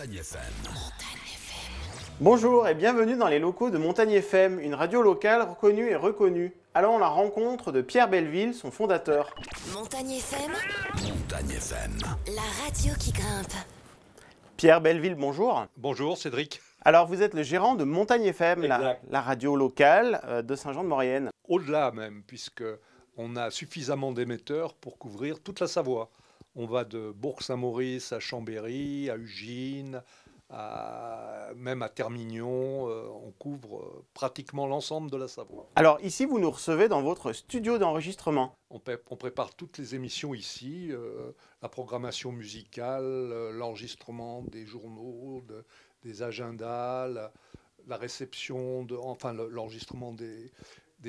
Montagne FM. Bonjour et bienvenue dans les locaux de Montagne FM, une radio locale reconnue et reconnue. Allons à la rencontre de Pierre Belleville, son fondateur. Montagne FM, Montagne FM. la radio qui grimpe. Pierre Belleville, bonjour. Bonjour Cédric. Alors vous êtes le gérant de Montagne FM, Exact. la radio locale de Saint-Jean-de-Maurienne. Au-delà même, puisqu'on a suffisamment d'émetteurs pour couvrir toute la Savoie. On va de Bourg-Saint-Maurice à Chambéry, à Ugine, même à Termignon. On couvre pratiquement l'ensemble de la Savoie. Alors ici vous nous recevez dans votre studio d'enregistrement. On prépare toutes les émissions ici, la programmation musicale, l'enregistrement des journaux, des agendas, la réception, l'enregistrement des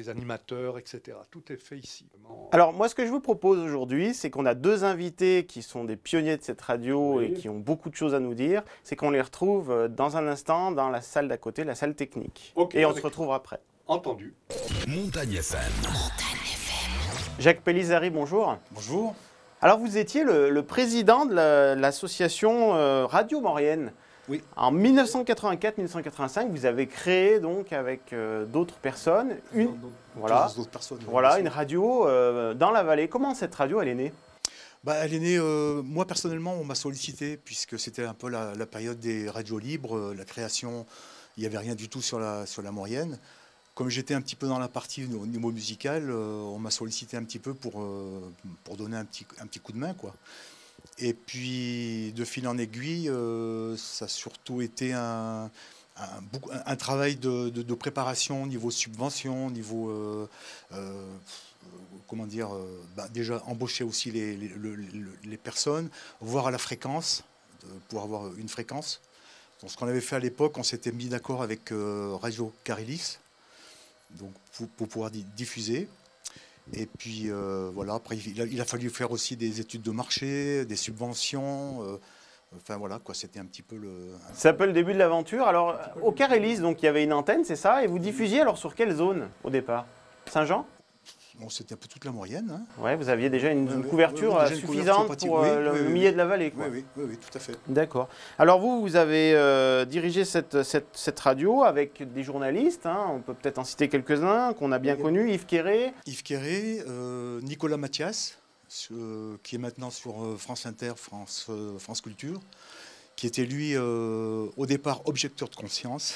animateurs, etc. Tout est fait ici. Alors moi ce que je vous propose aujourd'hui, c'est qu'on a deux invités qui sont des pionniers de cette radio et qui ont beaucoup de choses à nous dire. C'est qu'on les retrouve dans un instant dans la salle d'à côté, la salle technique. Ok, et on se retrouve après. Entendu. Montagne FM. Jacques Pellizari, bonjour. Bonjour. Alors vous étiez le président de l'association Radio Maurienne. Oui. En 1984-1985, vous avez créé donc avec d'autres personnes D'autres personnes. une radio dans la vallée. Comment cette radio elle est née? Elle est née, moi personnellement, on m'a sollicité puisque c'était un peu la période des radios libres, la création, il n'y avait rien du tout sur la Maurienne. Comme j'étais un petit peu dans la partie au niveau musical, on m'a sollicité un petit peu pour donner un petit coup de main, quoi. Et puis, de fil en aiguille, ça a surtout été un travail de préparation au niveau subvention, au niveau, déjà embaucher aussi les personnes, voir à la fréquence, pour avoir une fréquence. Donc, ce qu'on avait fait à l'époque, on s'était mis d'accord avec Radio Carélis, donc pour pouvoir diffuser. Et puis voilà, après il a fallu faire aussi des études de marché, des subventions, enfin voilà quoi, c'était un petit peu le... C'est un peu le début de l'aventure. Alors au Carélis, donc il y avait une antenne, c'est ça? Et vous diffusiez alors sur quelle zone au départ? Saint-Jean? Bon, c'était un peu toute la Maurienne. Hein. Ouais, vous aviez déjà une Ouais, couverture déjà une suffisante couverture pour pratique. le milieu de la vallée, quoi. Oui, tout à fait. D'accord. Alors vous avez dirigé cette radio avec des journalistes, hein. On peut peut-être en citer quelques-uns qu'on a bien connus, Yves Quéré. Yves Quéré, Nicolas Mathias, qui est maintenant sur France Inter, France Culture, qui était lui au départ objecteur de conscience.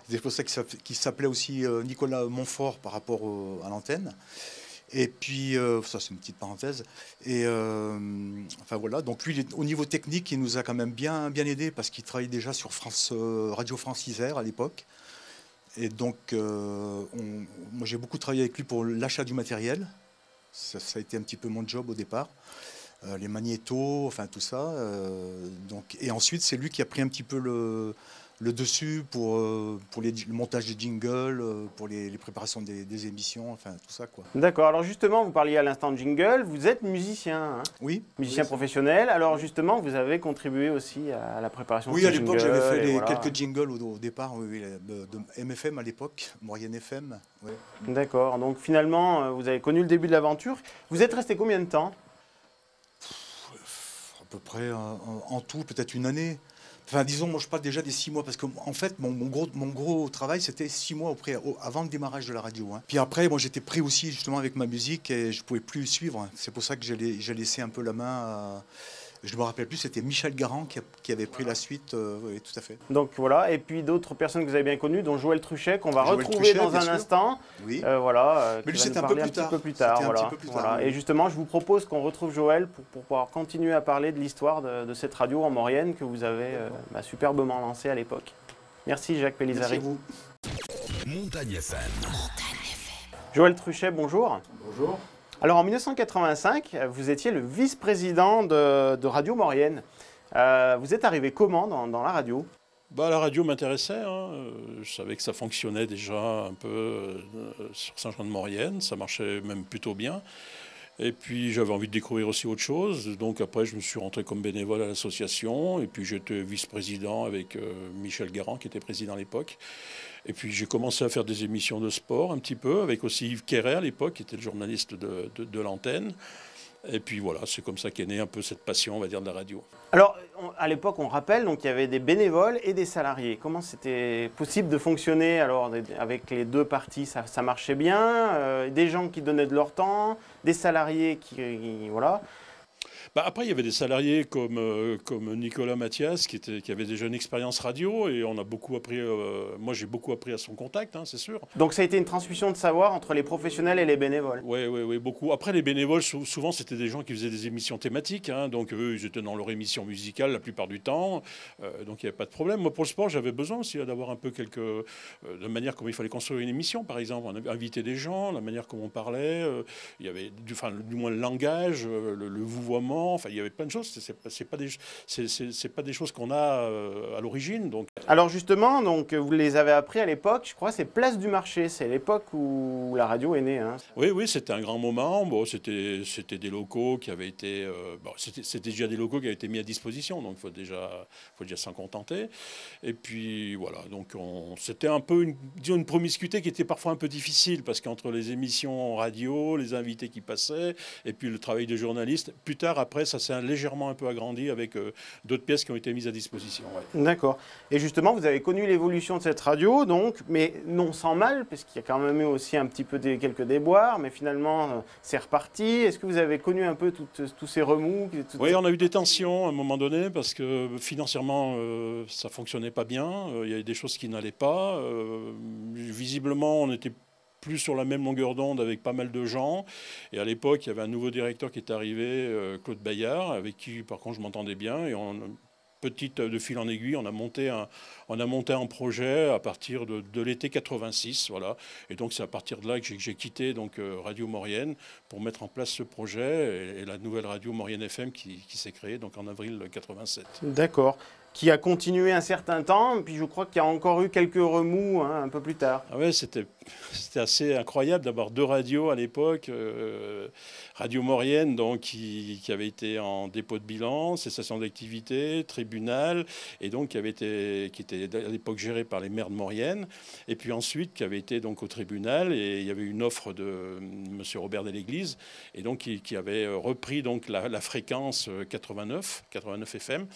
C'est pour ça qu'il s'appelait aussi Nicolas Montfort par rapport à l'antenne. Et puis, ça c'est une petite parenthèse. Et enfin voilà, donc lui, au niveau technique, il nous a quand même bien aidé parce qu'il travaillait déjà sur Radio France Isère à l'époque. Et donc, moi j'ai beaucoup travaillé avec lui pour l'achat du matériel. Ça a été un petit peu mon job au départ. Les magnétos, enfin tout ça. Et ensuite, c'est lui qui a pris un petit peu le dessus pour le montage des jingles, pour les préparations des émissions, enfin tout ça, quoi. D'accord. Alors justement, vous parliez à l'instant de jingle. Vous êtes musicien, hein, Oui. musicien professionnel. Alors justement, vous avez contribué aussi à la préparation de Oui, ces à l'époque, jingles, j'avais fait et voilà. quelques jingles au départ, oui, de MFM à l'époque, Maurienne FM. Oui. D'accord. Donc finalement, vous avez connu le début de l'aventure. Vous êtes resté combien de temps? À peu près en tout, peut-être une année. Enfin, disons, moi je parle déjà des 6 mois, parce qu'en fait, mon gros travail, c'était 6 mois avant le démarrage de la radio. Hein. Puis après, moi j'étais pris aussi justement avec ma musique et je ne pouvais plus suivre. Hein. C'est pour ça que j'ai laissé un peu la main à... Je ne me rappelle plus, c'était Michel Garand qui avait pris la suite, oui, tout à fait. Donc voilà, et puis d'autres personnes que vous avez bien connues, dont Joël Truchet, qu'on va Joël retrouver Truchet, dans bien un sûr. instant. Oui. Voilà, Mais lui, qui va c'était nous un peu parler plus petit tard. peu plus tard. C'était un Voilà. petit peu plus Voilà. tard, oui. Et justement, je vous propose qu'on retrouve Joël pour pouvoir continuer à parler de l'histoire de cette radio en Maurienne que vous avez superbement lancée à l'époque. Merci Jacques Merci Pellizari. à vous. Montagne FM. Joël Truchet, bonjour. Bonjour. Alors en 1985, vous étiez le vice-président de Radio Maurienne. Vous êtes arrivé comment dans la radio? La radio m'intéressait, hein. Je savais que ça fonctionnait déjà un peu sur Saint-Jean-de-Maurienne, ça marchait même plutôt bien. Et puis j'avais envie de découvrir aussi autre chose. Donc après, je me suis rentré comme bénévole à l'association. Et puis j'étais vice-président avec Michel Garand, qui était président à l'époque. Et puis j'ai commencé à faire des émissions de sport un petit peu, avec aussi Yves Quéré à l'époque, qui était le journaliste de l'antenne. Et puis voilà, c'est comme ça qu'est née un peu cette passion, on va dire, de la radio. Alors, à l'époque, on rappelle, donc il y avait des bénévoles et des salariés. Comment c'était possible de fonctionner alors avec les deux parties? Ça marchait bien, des gens qui donnaient de leur temps, des salariés qui voilà. Bah après, il y avait des salariés comme Nicolas Mathias qui avait déjà une expérience radio et on a beaucoup appris. Moi, j'ai beaucoup appris à son contact, hein, c'est sûr. Donc ça a été une transmission de savoir entre les professionnels et les bénévoles. Oui, beaucoup. Après, les bénévoles, souvent, c'était des gens qui faisaient des émissions thématiques. Hein, donc, eux, ils étaient dans leur émission musicale la plupart du temps. Donc, il n'y avait pas de problème. Moi, pour le sport, j'avais besoin aussi d'avoir un peu de manière comment il fallait construire une émission, par exemple. On avait invité des gens, la manière comment on parlait. Il y avait du moins le langage, le vouvoiement. Enfin, il y avait plein de choses. C'est pas des choses qu'on a à l'origine. Donc. Alors justement, donc vous les avez appris à l'époque. Je crois c'est Place du Marché. C'est l'époque où la radio est née. Hein. Oui, c'était un grand moment. Bon, c'était des locaux qui avaient été. C'était déjà des locaux qui avaient été mis à disposition. Donc, il faut déjà s'en contenter. Et puis voilà. Donc, c'était un peu une promiscuité qui était parfois un peu difficile parce qu'entre les émissions radio, les invités qui passaient, et puis le travail de journaliste. Plus tard, après, ça s'est légèrement un peu agrandi avec d'autres pièces qui ont été mises à disposition. Ouais. D'accord. Et justement, vous avez connu l'évolution de cette radio, donc, mais non sans mal, parce qu'il y a quand même eu aussi un petit peu quelques déboires, mais finalement, c'est reparti. Est-ce que vous avez connu un peu tous ces remous? Oui, on a eu des tensions à un moment donné, parce que financièrement, ça ne fonctionnait pas bien. Il y avait des choses qui n'allaient pas. Visiblement, on était plus sur la même longueur d'onde avec pas mal de gens. Et à l'époque, il y avait un nouveau directeur qui est arrivé, Claude Bayard, avec qui, par contre, je m'entendais bien. Et de fil en aiguille, on a monté un projet à partir de l'été 86. Voilà. Et donc, c'est à partir de là que j'ai quitté donc, Radio Maurienne pour mettre en place ce projet et la nouvelle radio Maurienne FM qui s'est créée donc, en avril 87. D'accord. Qui a continué un certain temps, puis je crois qu'il y a encore eu quelques remous hein, un peu plus tard. Ah ouais, c'était assez incroyable d'avoir deux radios à l'époque. Radio Maurienne, donc, qui avait été en dépôt de bilan, cessation d'activité, tribunal, et donc qui était à l'époque géré par les maires de Maurienne, et puis ensuite qui avait été donc au tribunal, et il y avait une offre de M. Robert Deléglise, et donc qui avait repris donc la fréquence 89 FM.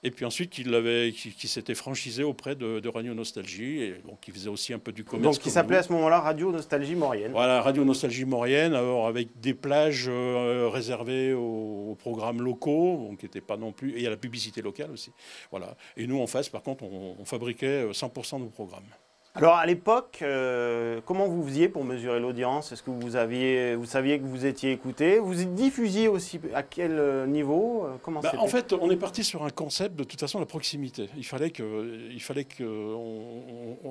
Et puis ensuite, qui s'était franchisé auprès de Radio Nostalgie, et donc qui faisait aussi un peu du commerce. Donc qui s'appelait à ce moment-là Radio Nostalgie Maurienne. Voilà, Radio Nostalgie Maurienne, alors avec des plages réservées aux programmes locaux, donc qui n'étaient pas non plus, et à la publicité locale aussi. Voilà. Et nous, en face, par contre, on fabriquait 100% de nos programmes. Alors à l'époque, comment vous faisiez pour mesurer l'audience? Est-ce que vous saviez que vous étiez écouté? Vous diffusiez aussi à quel niveau? Comment c'était? En fait, on est parti sur un concept de toute façon la proximité. Il fallait que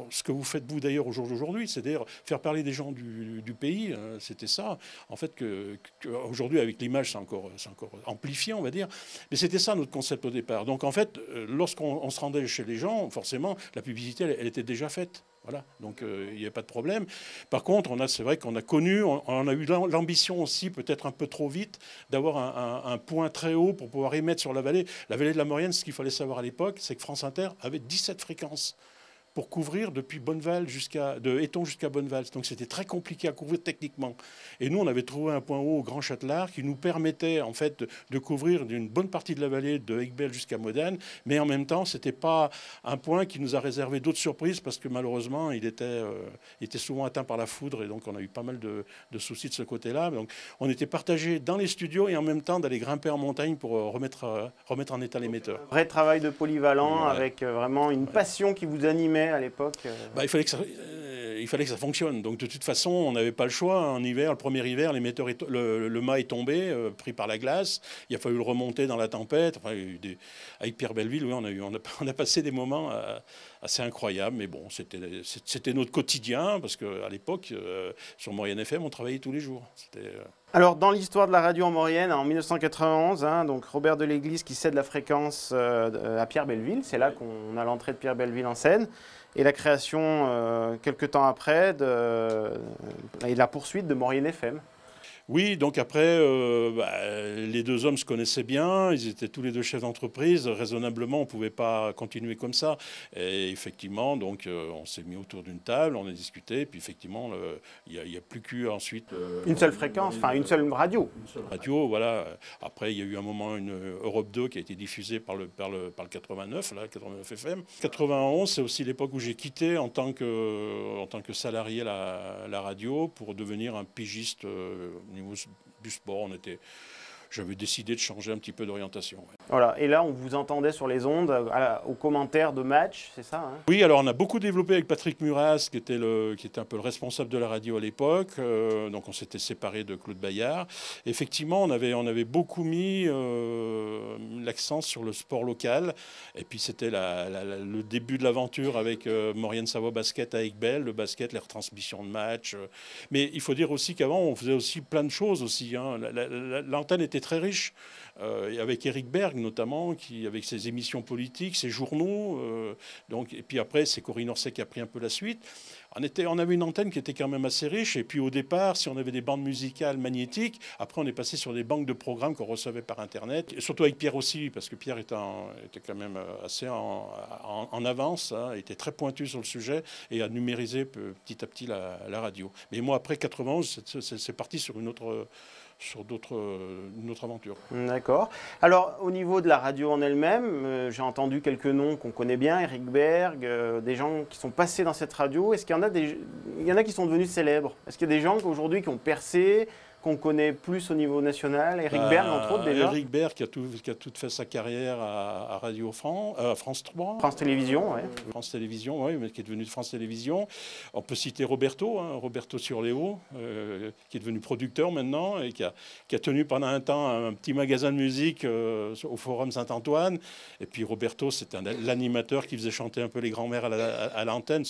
ce que vous faites vous d'ailleurs au jour d'aujourd'hui, c'est-à-dire faire parler des gens du pays, c'était ça. En fait, aujourd'hui avec l'image, c'est encore amplifié, on va dire. Mais c'était ça notre concept au départ. Donc en fait, lorsqu'on se rendait chez les gens, forcément, la publicité, elle était déjà faite. Voilà, donc il n'y a pas de problème. Par contre, c'est vrai qu'on a connu, on a eu l'ambition aussi, peut-être un peu trop vite, d'avoir un point très haut pour pouvoir émettre sur la vallée. La vallée de la Maurienne, ce qu'il fallait savoir à l'époque, c'est que France Inter avait 17 fréquences pour couvrir depuis Bonneval de Éton jusqu'à Bonneval. Donc c'était très compliqué à couvrir techniquement. Et nous, on avait trouvé un point haut au Grand Châtelard qui nous permettait en fait de couvrir une bonne partie de la vallée de Aiguebelle jusqu'à Modane, mais en même temps, c'était pas un point qui nous a réservé d'autres surprises parce que malheureusement, il était souvent atteint par la foudre et donc on a eu pas mal de soucis de ce côté-là. Donc on était partagés dans les studios et en même temps d'aller grimper en montagne pour remettre en état l'émetteur. Vrai travail de polyvalent avec vraiment une passion qui vous animait à l'époque. Il fallait que ça fonctionne. Donc de toute façon, on n'avait pas le choix. En hiver, le premier hiver, l'émetteur le mât est tombé, pris par la glace. Il a fallu le remonter dans la tempête. Enfin, avec Pierre Belleville, oui, on a passé des moments assez incroyables. Mais bon, c'était notre quotidien parce qu'à l'époque, sur Maurienne FM, on travaillait tous les jours. Alors, dans l'histoire de la radio en Maurienne, en 1991, donc Robert Deléglise qui cède la fréquence à Pierre Belleville. C'est là qu'on a l'entrée de Pierre Belleville en scène. Et la création, quelques temps après, et la poursuite de Maurienne FM. Oui, donc après, les deux hommes se connaissaient bien, ils étaient tous les deux chefs d'entreprise. Raisonnablement, on ne pouvait pas continuer comme ça. Et effectivement, donc, on s'est mis autour d'une table, on a discuté, et puis effectivement, il n'y a plus qu'ensuite... Une seule fréquence, enfin une seule radio. Une seule radio, voilà. Après, il y a eu un moment une Europe 2 qui a été diffusée par le 89, là, 89 FM. 91, c'est aussi l'époque où j'ai quitté en tant que salarié la radio pour devenir un pigiste au niveau du sport. J'avais décidé de changer un petit peu d'orientation. Ouais. Voilà, et là on vous entendait sur les ondes aux commentaires de match, c'est ça hein? Oui, alors on a beaucoup développé avec Patrick Muras, qui était un peu le responsable de la radio à l'époque. Donc on s'était séparé de Claude Bayard. Effectivement, on avait beaucoup mis l'accent sur le sport local. Et puis c'était le début de l'aventure avec Maurienne Savoie Basket à Aiguebelle, le basket, les retransmissions de matchs. Mais il faut dire aussi qu'avant, on faisait aussi plein de choses aussi. Hein. L'antenne était très riche, avec Éric Berg notamment, avec ses émissions politiques, ses journaux. Et puis après, c'est Corinne Orsay qui a pris un peu la suite. On avait une antenne qui était quand même assez riche. Et puis au départ, si on avait des bandes musicales magnétiques, après on est passé sur des banques de programmes qu'on recevait par Internet. Et surtout avec Pierre aussi, parce que Pierre était quand même assez en avance, hein, était très pointu sur le sujet et a numérisé petit à petit la radio. Mais moi, après 91, c'est parti sur une autre aventure. D'accord. Alors, au niveau de la radio en elle-même, j'ai entendu quelques noms qu'on connaît bien, Éric Berg, des gens qui sont passés dans cette radio. Est-ce qu'il y en a qui sont devenus célèbres? Est-ce qu'il y a des gens aujourd'hui qui ont percé, qu'on connaît plus au niveau national? Éric Berg, entre autres, déjà. Éric Berg qui a tout fait sa carrière à Radio France, France 3. France Télévisions, oui. France Télévisions, oui, mais qui est devenu de France Télévisions. On peut citer Roberto, Roberto Surléo, qui est devenu producteur maintenant et qui a tenu pendant un temps un petit magasin de musique au Forum Saint-Antoine. Et puis Roberto, c'était l'animateur qui faisait chanter un peu les grands-mères à l'antenne.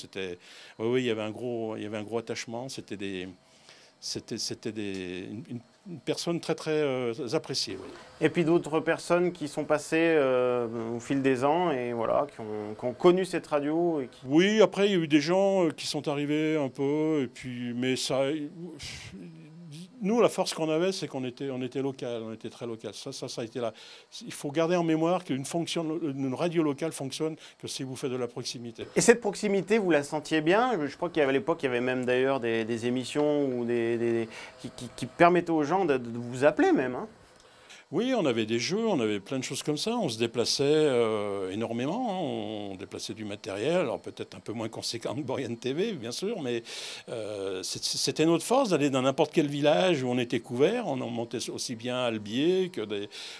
Oui, il y avait un gros attachement. C'était une personne très, très appréciée. Oui. Et puis d'autres personnes qui sont passées au fil des ans et voilà, qui ont connu cette radio. Oui, après, il y a eu des gens qui sont arrivés un peu, et puis, mais ça... Nous, la force qu'on avait, c'est qu'on était local, on était très local. Ça a été là. Il faut garder en mémoire qu'une radio locale fonctionne que si vous faites de la proximité. Et cette proximité, vous la sentiez bien? Je crois qu'à l'époque, il y avait même d'ailleurs des émissions ou qui permettaient aux gens de vous appeler même. Hein. Oui, on avait des jeux, on avait plein de choses comme ça. On se déplaçait énormément. Hein. On déplaçait du matériel, alors peut-être un peu moins conséquent que Boréane TV, bien sûr, mais c'était notre force d'aller dans n'importe quel village où on était couvert. On en montait aussi bien à Albier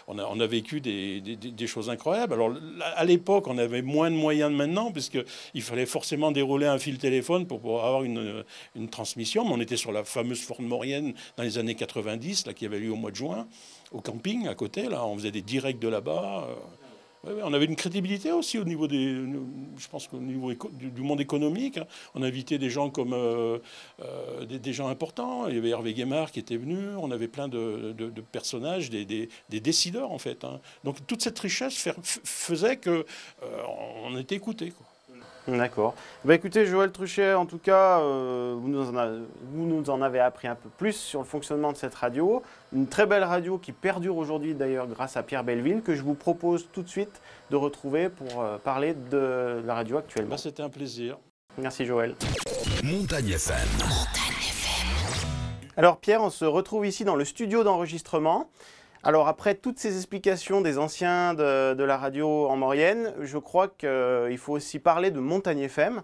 on a vécu des choses incroyables. Alors à l'époque, on avait moins de moyens de maintenant, puisqu'il fallait forcément dérouler un fil téléphone pour pouvoir avoir une transmission. Mais on était sur la fameuse Ford Maurienne dans les années 90, là, qui avait lieu au mois de juin. Au camping à côté, là, on faisait des directs de là-bas. On avait une crédibilité aussi au niveau je pense qu'au niveau du monde économique. Hein. On invitait des gens comme des gens importants. Il y avait Hervé Guémard qui était venu. On avait plein de personnages, des décideurs en fait. Hein. Donc toute cette richesse faisait que on était écoutés. D'accord. Écoutez, Joël Truchet, en tout cas, vous nous en avez appris un peu plus sur le fonctionnement de cette radio. Une très belle radio qui perdure aujourd'hui d'ailleurs grâce à Pierre Belleville, que je vous propose tout de suite de retrouver pour parler de la radio actuellement. C'était un plaisir. Merci Joël. Montagne FM. Alors Pierre, on se retrouve ici dans le studio d'enregistrement. Alors après toutes ces explications des anciens de la radio en Maurienne, je crois qu'il faut aussi parler de Montagne FM.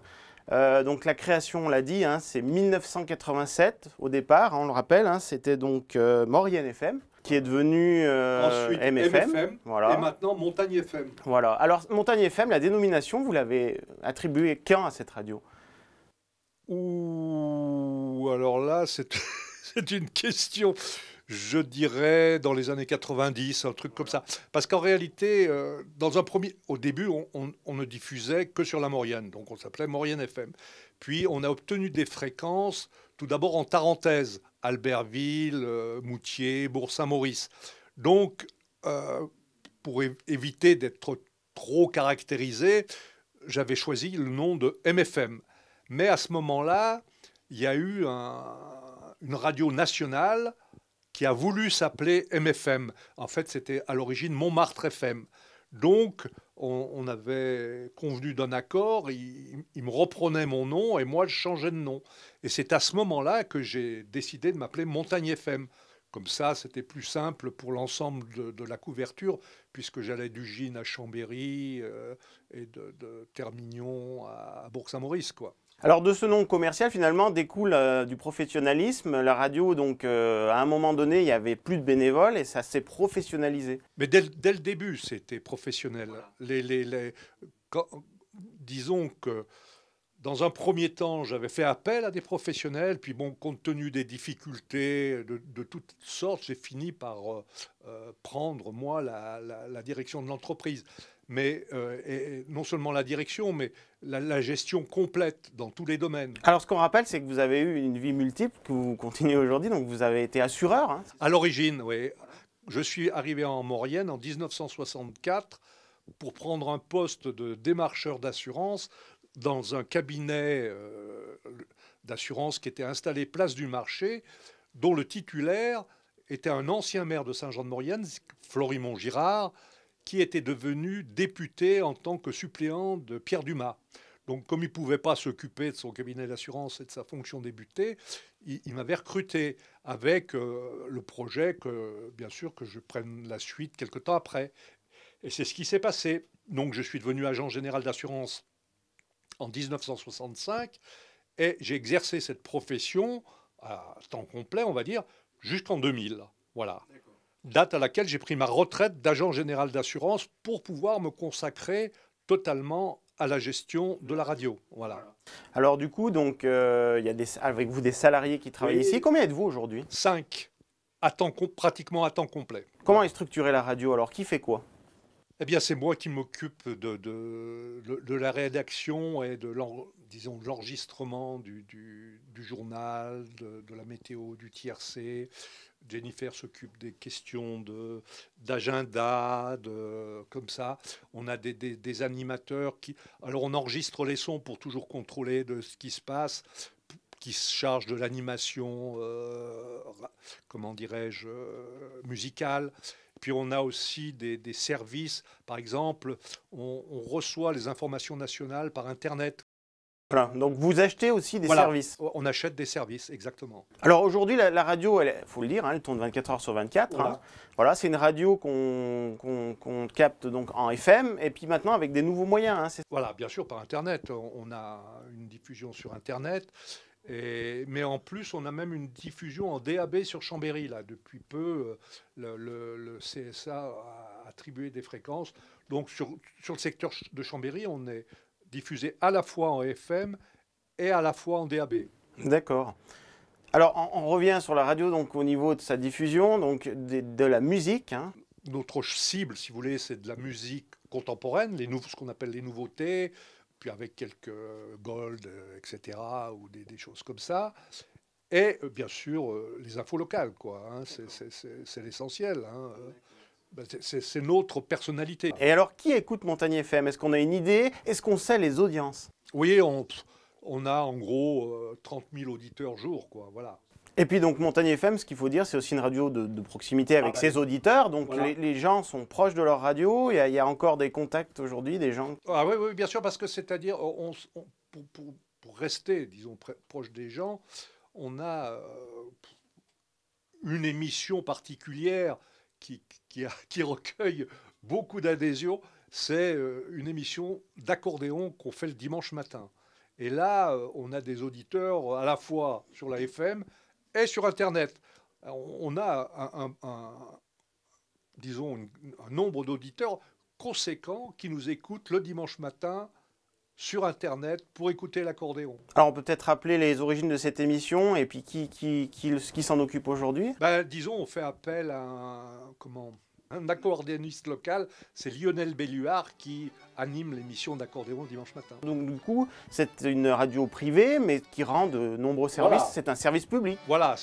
Donc la création, on l'a dit, hein, c'est 1987 au départ, hein, on le rappelle, hein, c'était donc Maurienne FM qui est devenu ensuite MFM, voilà. Et maintenant Montagne FM. Voilà. Alors Montagne FM, la dénomination, vous l'avez attribuée quand à cette radio? Alors là, c'est une question... Je dirais dans les années 90, un truc comme ça. Parce qu'en réalité, au début, on ne diffusait que sur la Maurienne. Donc on s'appelait Maurienne FM. Puis on a obtenu des fréquences, tout d'abord en Tarentaise, Albertville, Moutier, Bourg-Saint-Maurice. Donc, pour éviter d'être trop caractérisé, j'avais choisi le nom de MFM. Mais à ce moment-là, il y a eu une radio nationale qui a voulu s'appeler MFM. En fait, c'était à l'origine Montmartre FM. Donc, on avait convenu d'un accord, il me reprenait mon nom et moi, je changeais de nom. Et c'est à ce moment-là que j'ai décidé de m'appeler Montagne FM. Comme ça, c'était plus simple pour l'ensemble de la couverture, puisque j'allais du Gine à Chambéry et de Termignon à Bourg-Saint-Maurice, quoi. Alors de ce nom commercial, finalement, découle du professionnalisme. La radio, donc, à un moment donné, il n'y avait plus de bénévoles et ça s'est professionnalisé. Mais dès le début, c'était professionnel. Disons que dans un premier temps, j'avais fait appel à des professionnels, puis bon, compte tenu des difficultés de toutes sortes, j'ai fini par prendre, moi, la direction de l'entreprise. Mais et non seulement la direction, mais la gestion complète dans tous les domaines. Alors ce qu'on rappelle, c'est que vous avez eu une vie multiple, que vous continuez aujourd'hui, donc vous avez été assureur. Hein. À l'origine, oui. Je suis arrivé en Maurienne en 1964 pour prendre un poste de démarcheur d'assurance dans un cabinet d'assurance qui était installé place du Marché, dont le titulaire était un ancien maire de Saint-Jean-de-Maurienne, Florimond Girard, qui était devenu député en tant que suppléant de Pierre Dumas. Donc, comme il ne pouvait pas s'occuper de son cabinet d'assurance et de sa fonction député, il m'avait recruté avec le projet que, bien sûr, que je prenne la suite quelque temps après. Et c'est ce qui s'est passé. Donc, je suis devenu agent général d'assurance en 1965 et j'ai exercé cette profession à temps complet, on va dire, jusqu'en 2000. Voilà. Date à laquelle j'ai pris ma retraite d'agent général d'assurance pour pouvoir me consacrer totalement à la gestion de la radio. Voilà. Alors du coup, donc, il y a avec vous des salariés qui travaillent ici. Combien êtes-vous aujourd'hui? 5, pratiquement à temps complet. Comment est structurée la radio? Alors qui fait quoi? Eh bien, c'est moi qui m'occupe de la rédaction et de l'enregistrement du journal, de la météo, du tiercé. Jennifer s'occupe des questions d'agenda, comme ça. On a des animateurs qui... Alors, on enregistre les sons pour toujours contrôler de ce qui se passe, qui se chargent de l'animation, comment dirais-je, musicale. Puis on a aussi des services. Par exemple, on reçoit les informations nationales par Internet. Voilà, donc vous achetez aussi des services. On achète des services, exactement. Alors aujourd'hui, la radio, il faut le dire, hein, elle tourne 24 heures sur 24. Voilà, hein. Voilà, c'est une radio qu'on capte donc en FM et puis maintenant avec des nouveaux moyens. Hein, voilà, bien sûr, par Internet. On a une diffusion sur Internet. Mais en plus, on a même une diffusion en DAB sur Chambéry. Là. Depuis peu, le CSA a attribué des fréquences. Donc sur le secteur de Chambéry, on est diffusé à la fois en FM et à la fois en DAB. D'accord. Alors on revient sur la radio donc au niveau de sa diffusion, donc de la musique. Hein. Notre cible, si vous voulez, c'est de la musique contemporaine, ce qu'on appelle les nouveautés, puis avec quelques gold, etc., ou des choses comme ça. Et bien sûr, les infos locales, quoi. Hein, c'est l'essentiel. Hein. C'est notre personnalité. Et alors, qui écoute Montagne FM? Est-ce qu'on a une idée? Est-ce qu'on sait les audiences? Oui, on a en gros 30 000 auditeurs jour, quoi. Voilà. Et puis donc Montagne FM, ce qu'il faut dire, c'est aussi une radio de proximité avec ses auditeurs. Donc voilà. les gens sont proches de leur radio. Il y a encore des contacts aujourd'hui, des gens. Ah oui, bien sûr, parce que c'est-à-dire, pour rester, disons, proche des gens, on a une émission particulière qui recueille beaucoup d'adhésions. C'est une émission d'accordéon qu'on fait le dimanche matin. Et là, on a des auditeurs à la fois sur la FM et sur Internet. On a disons, un nombre d'auditeurs conséquent qui nous écoutent le dimanche matin sur Internet pour écouter l'accordéon. Alors on peut peut-être rappeler les origines de cette émission et puis qui s'en occupe aujourd'hui? Disons, on fait appel à un accordéoniste local, c'est Lionel Belluard qui anime l'émission d'accordéon dimanche matin. Donc du coup, c'est une radio privée, mais qui rend de nombreux services. Voilà. C'est un service public. Voilà,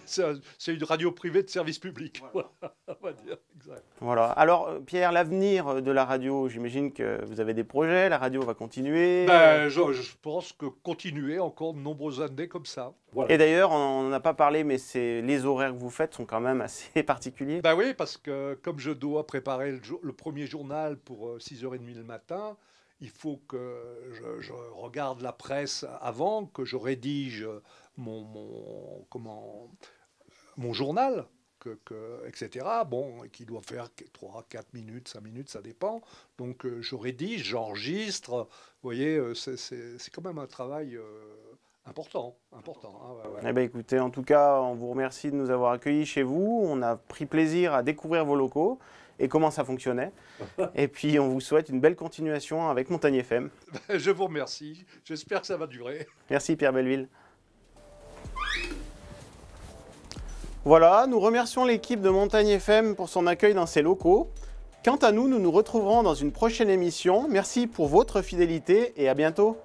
c'est une radio privée de service public. Voilà, on va dire, exact. Voilà. Alors Pierre, l'avenir de la radio, j'imagine que vous avez des projets, la radio va continuer. Ben, je pense que continuer encore de nombreuses années comme ça. Voilà. Et d'ailleurs, on n'en a pas parlé, mais les horaires que vous faites sont quand même assez particuliers. Ben oui, parce que comme je dois préparer le premier journal pour 6h30 le matin, il faut que je regarde la presse avant, que je rédige mon journal, etc. Bon, qui doit faire 3, 4 minutes, 5 minutes, ça dépend. Donc je rédige, j'enregistre. Vous voyez, c'est quand même un travail important. Hein, ouais. Eh bien, écoutez, en tout cas, on vous remercie de nous avoir accueillis chez vous. On a pris plaisir à découvrir vos locaux et comment ça fonctionnait. Et puis, on vous souhaite une belle continuation avec Montagne FM. Je vous remercie. J'espère que ça va durer. Merci Pierre Belleville. Voilà, nous remercions l'équipe de Montagne FM pour son accueil dans ses locaux. Quant à nous, nous nous retrouverons dans une prochaine émission. Merci pour votre fidélité et à bientôt.